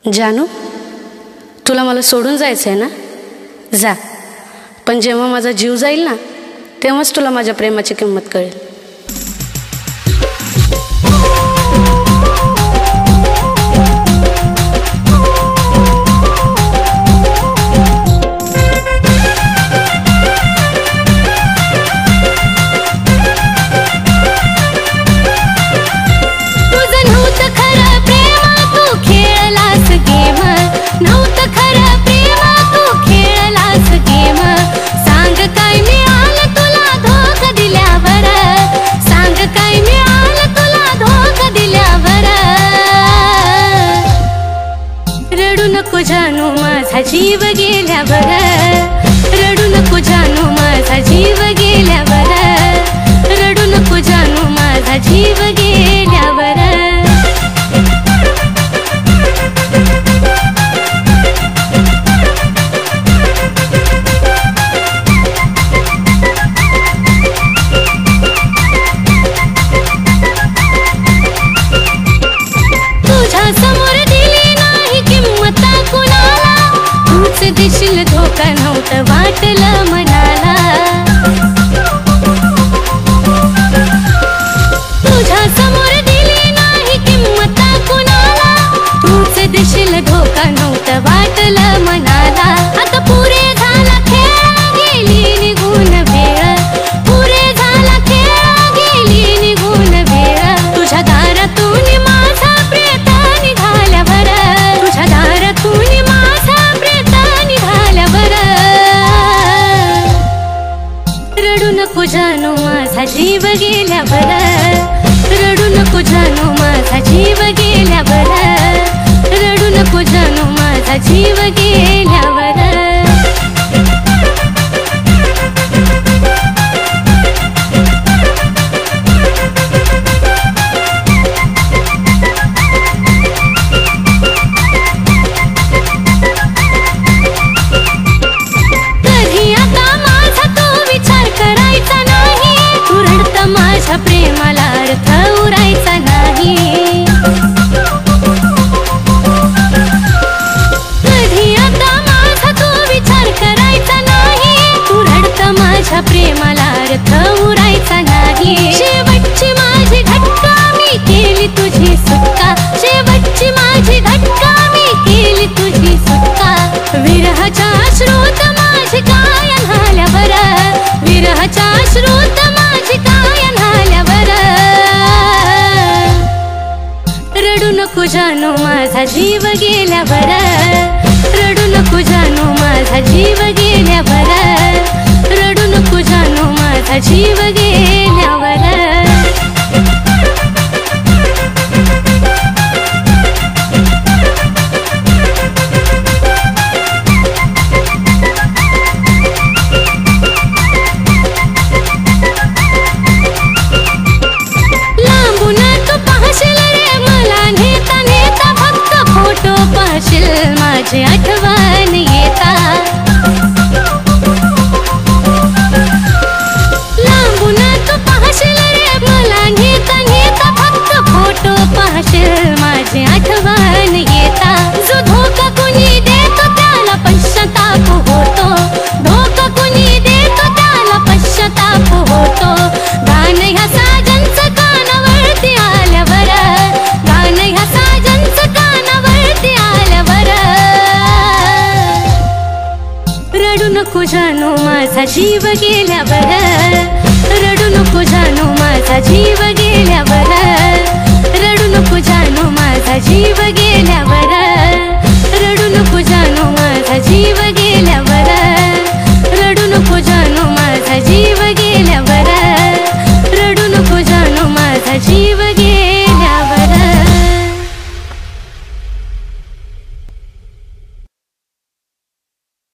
जानू, तुला मला सोडून जायचं आहे ना? जा, पण जेव्हा माझा जीव जाईल ना तेव्हाच तुला माझ्या प्रेमाची किंमत कळेल. जानू माझा जीव गेल्यावर, रडू नको जानू माझा जीव गेल्यावर, रडू नको जानू माझा जीव गेल्यावर. तुझ्या समोर दिली नाही किंमत कुणाला, तूच देशील धोका नव्हतं वाटलं मनाला. तुझ्या समोर दिली नाही किंमत कुणाला, तूच देशील धोका नव्हतं वाटलं मनाला. आता पुरे झाला खेळ गेली निघून वेळ, पुरे झाला खेळ गेली निघून वेळ. तुझ्या दारातून माझा प्रेत निघाल्यावर, तुझ्या दारातून माझा प्रेत निघाल्यावर, रडू नको जानू माझा जीव गेल्यावर, रडू नको जानू माझा जीव गेल्यावर, रडू नको जानू माझा जीव गेल्यावर. माझ्या प्रेमाला अर्थ उरायचा नाही, कधी आता माझा तो विचार करायचा नाही. तू रडत माझ्या प्रेमाला अर्थ उरायचा नाही. शेवटची माझी घटका मी केली तुझी सुटका, शेवटची माझी घटका मी केली तुझी सुटका. विरहाच्या अश्रूत माझी काय झाल्यावर, विरहाच्या अश्रूत माझी काय रडू नको जानू माझा जीव गेल्यावर, रडू नको जानू माझा जीव गेल्यावर, रडू नको जानू माझा जीव गेल्यावर. माझी आठवण येता, लांबून तू पाहशील रे मला नेता नेता, फक्त फोटो पाहशील माझी आठवण येता. जो धोका कुणी देतो त्याला पश्चाताप होतो, धोका कुणी देतो त्याला पश्चाताप होतो. गाणं ह्या साजनचं कानावरती आल्यावर, गाणं ह्या साजनचं कानावरती आल्यावर, रडू नको जानू माझा जीव गेल्यावर,